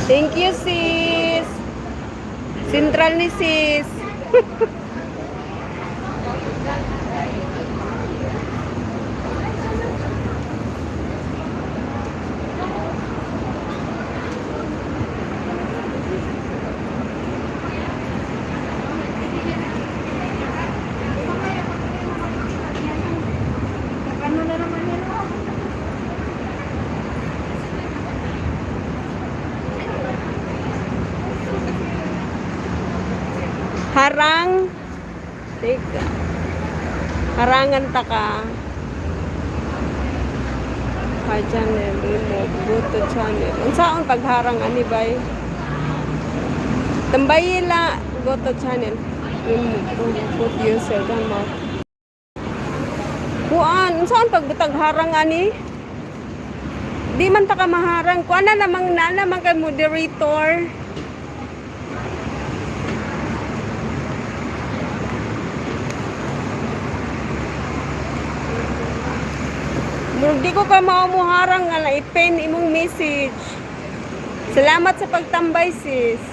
Thank you, sis. Sentral ni sis. Ano na naman yan? Harang. Teka. Harangan ta ka. Ha channel, remove, go to channel. Unsaon pagharang ani bay? Tambay la, go to channel. Remove, put user tama. Kuan, unsaon pagbutag harang ani? Di man ta ka maharang. Kuan na namang kay moderator. Murag di ko ka maumuharang nga na-pen imong message. Salamat sa pagtambay, sis.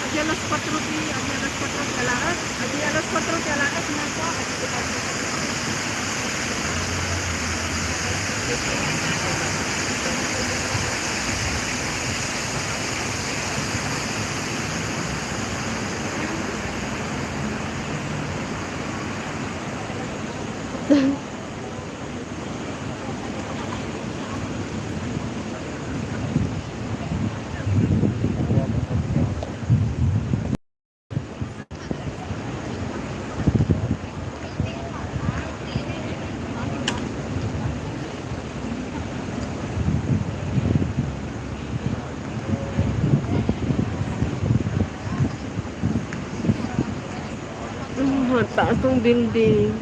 Aquí a las 4 kalahat. Aquí a las 4 kalahat na po. Taas ng building.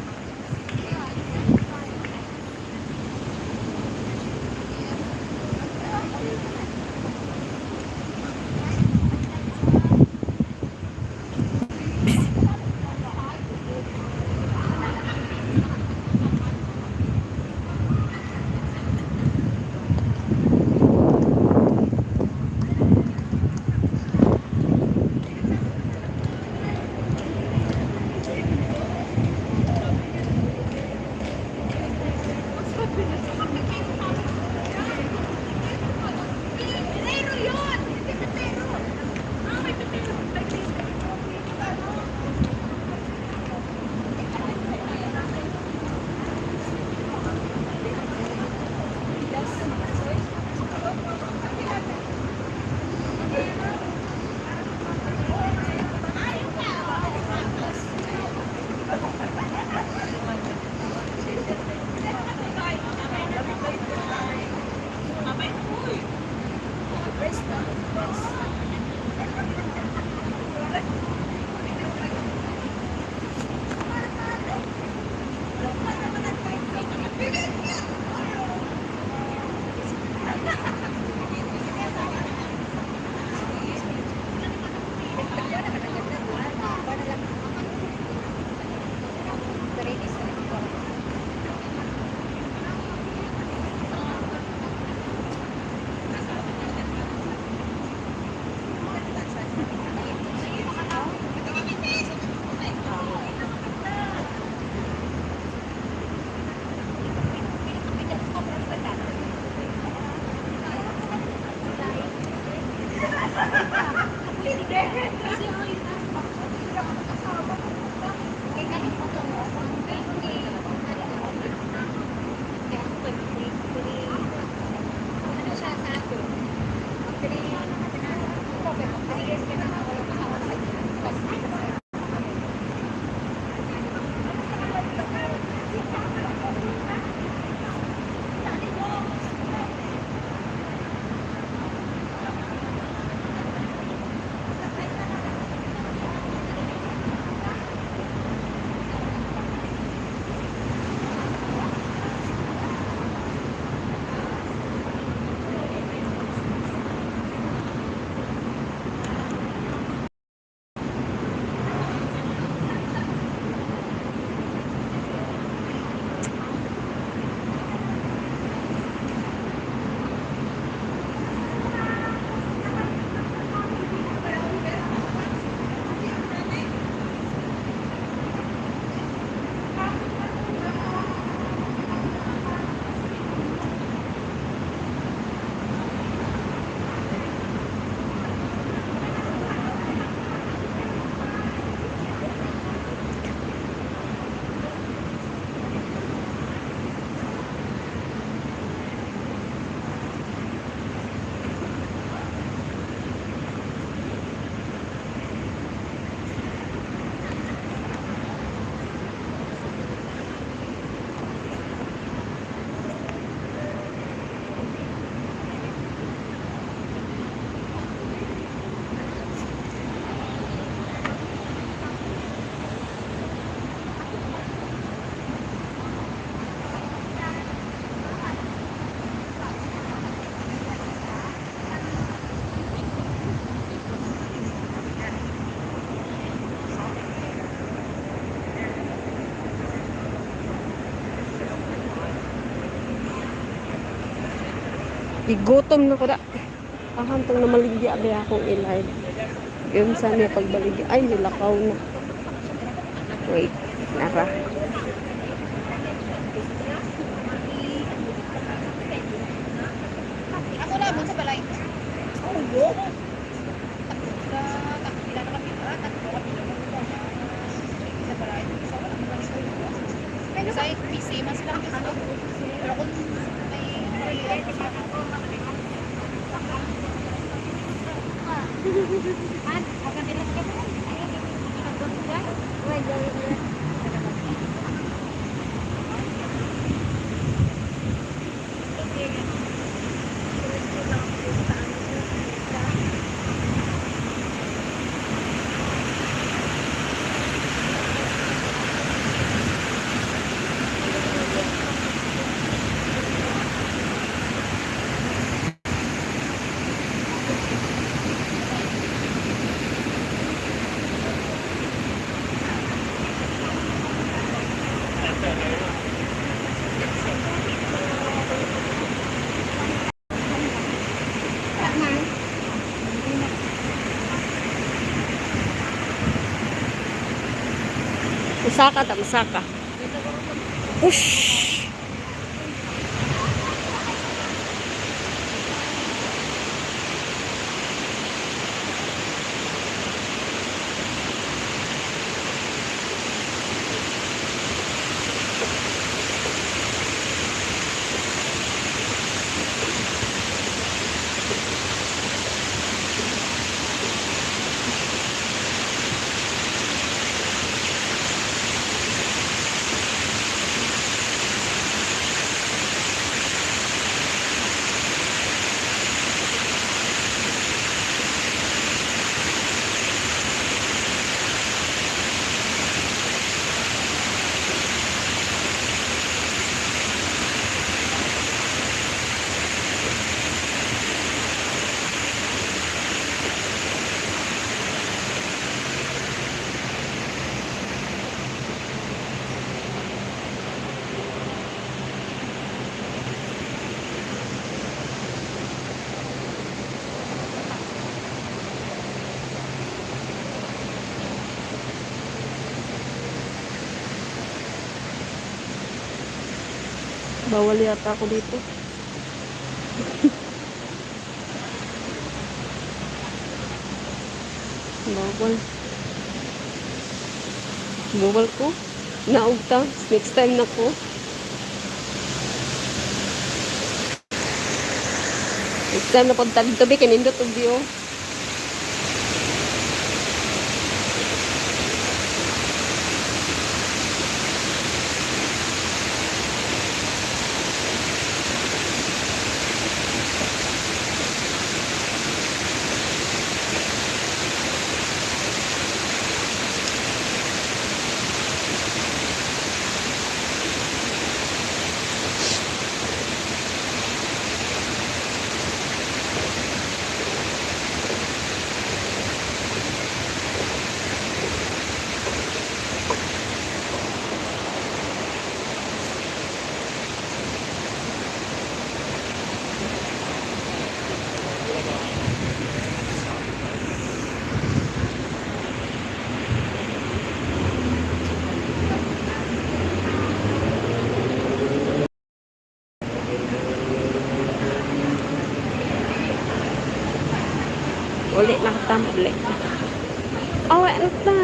Igutom na ko da. Ahantong na maligya ba akong i-live. Yun sa niya pagbaligya. Ay, nilakaw na. Wait, nara. Ako na, sa balay. Oh, yeah. Takila na kami. Takila kami. Sa balay. Sa PC, mas lang ano. Pero kung may Usaka ta, usaka. Push! Bawal yata ako dito. Bawal. Bawal ko. Naugta. Next time na ko. Next time na punta dito, be, kanindot og di, oh. Ulit nakatama ulit. Oh, ano ta?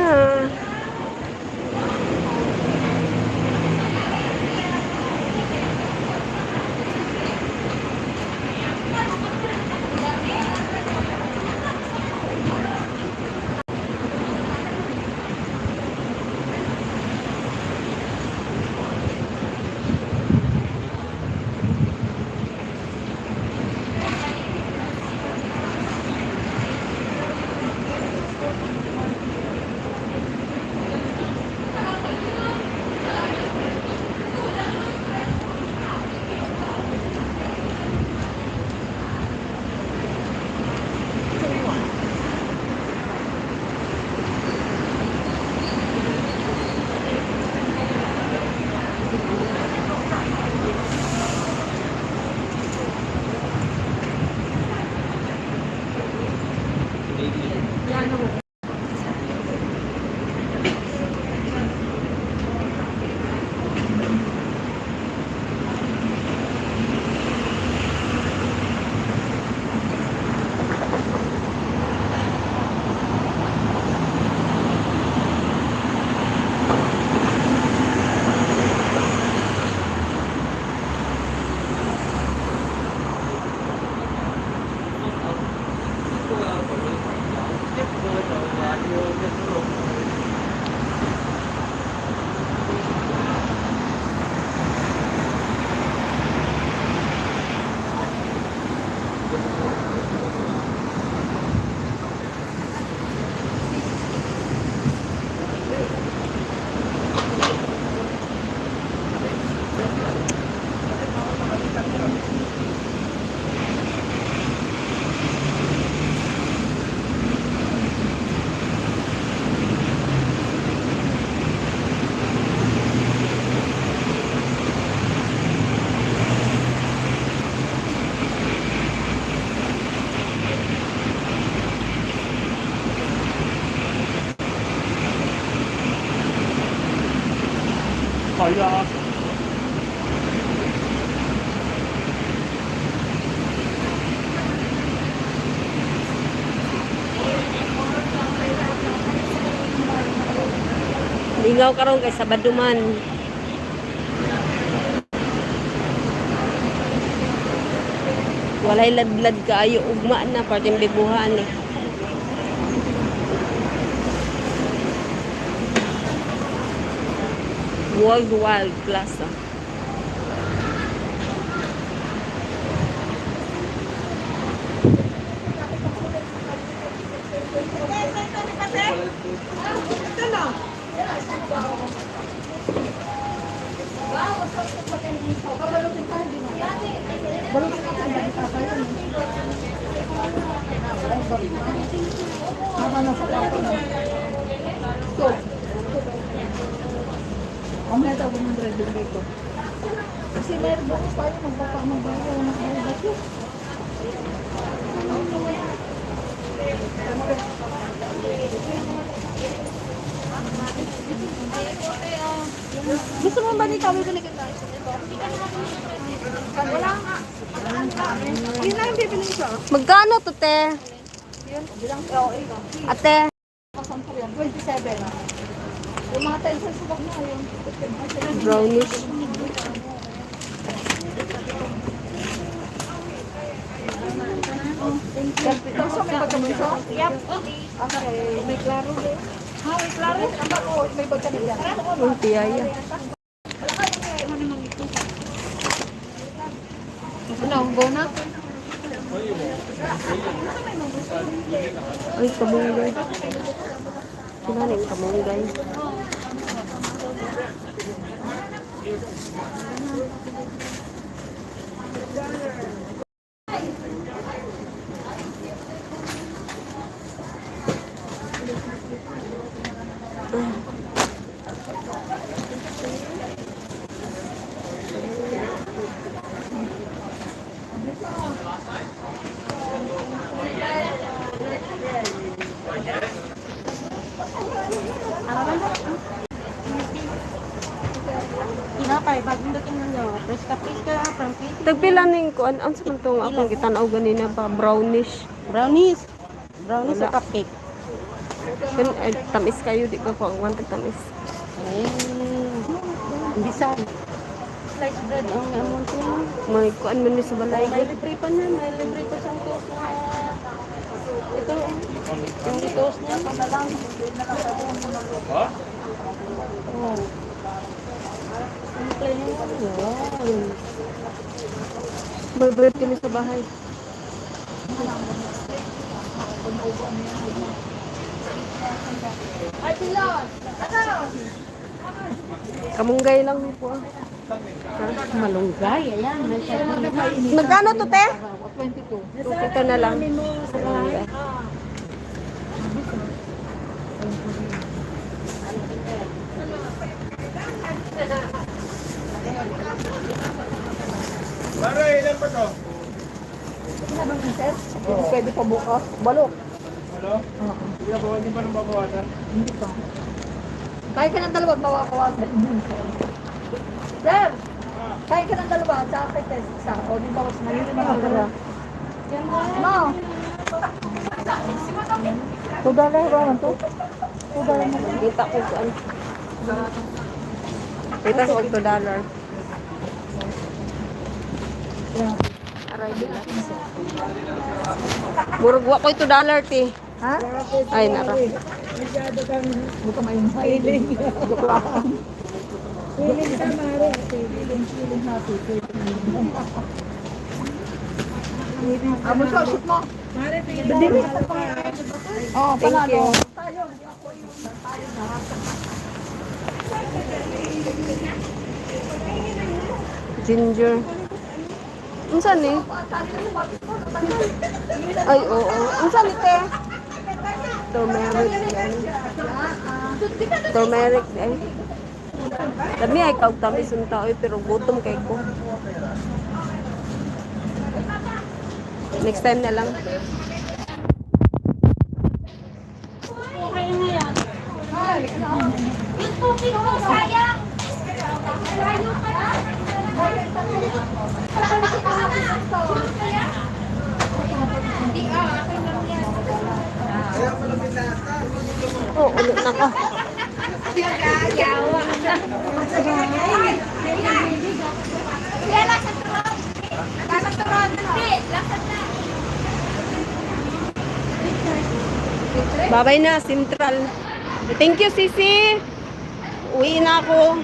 Kaya. Lingaw karon kay Sabado man. Walay ladlad kaayo ugma na parting bibuhan eh. Wild Plaza. Ang may tawag ng driver dito. Kasi meron bukas tayo magpapamagawa ng bukas yun. Gusto mo ba ni kami binigyan tayo? Wala nga. Yun na yung bibili siya. Magkano to, te? Yun, bilang LA. Ate. Yung mga tensor sa bag na yun. Brownish. Gusto may pagkabuso? Yep. Okay. May klaro din. Ha, may klaro? Ang bako, may pagka na dyan. Ang tiyaya. Ano, ang bona? Ay, kamunggay. Sila na yung kamunggay. Inapay, bagong dating na nyo. Press kapit ka, from pit. Tagpila na yung kuan. Ang sa itong akong kitanaw ganina pa. Brownish. Brownies. Brownies Wala. o cupcake? Ay, tamis kayo. Di ko pa ang tamis. Bisan. Sliced bread ang amon ko. May kuan man ni sa balay. May libre pa na. May libre pa siyang toast na. Ito, yung toast niya, panalang. Ha? Oh. Simple niya. Wow. May bread kami sa bahay. Ay, pilot! Ano? Kamunggay lang po. Malunggay, ayan. Magkano to, te? 22. Ito na lang. Kamunggay. Mara, ilan pa to? Pwede pa bukas. Balok. Ano? Hindi na ba? Hindi pa nang babawasan? Hindi pa. Kaya ka ng dalawa, bawa-bawasan. Sir! Kaya ka ng dalawa, sa akin test isa. O, di bawas na yun. No! $2 ba man to? $2 na. Kita ko kuan. Kita ko $2. Aray din. Murag wa ko $2 ti. Ha? Ay nara. Hindi ka mayroon sa feeling. Joke lang. Feeling ka, Mare. Feeling happy. Amo siya, shoot mo. Mare, feeling. Oh, Thank panalo. you. Tayo, hindi ako yung tayo na. Ginger. Unsa ni? Ay oo. Unsa ni te? Turmeric. Yan. Turmeric ay. Dami ay kag tamis unta oy pero gutom kay ko. Next time na lang. Yung tubig ko, sayang! Layo ka na! Hindi akin lang yan. Oh, ulit na ka. Yawa na. Kaya lakad turon. Lakad turon. Hindi, lakad na. Babay na, Central. Thank you, Sisi. Uwi na ako.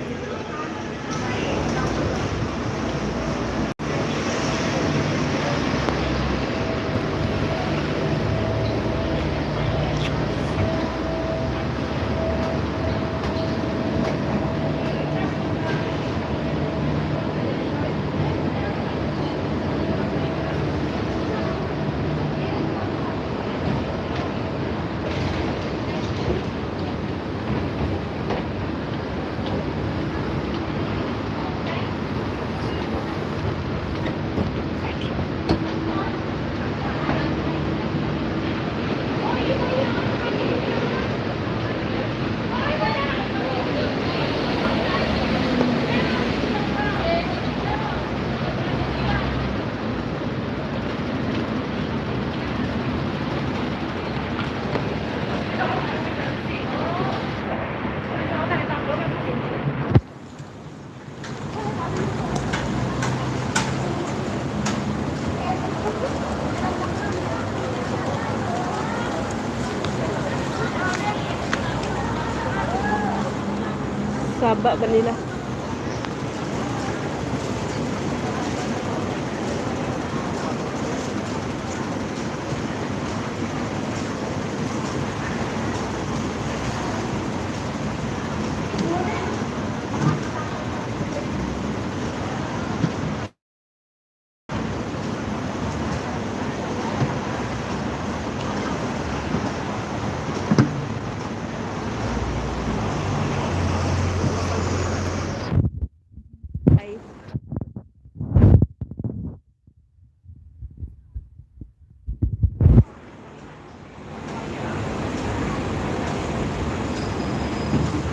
baba ba nila?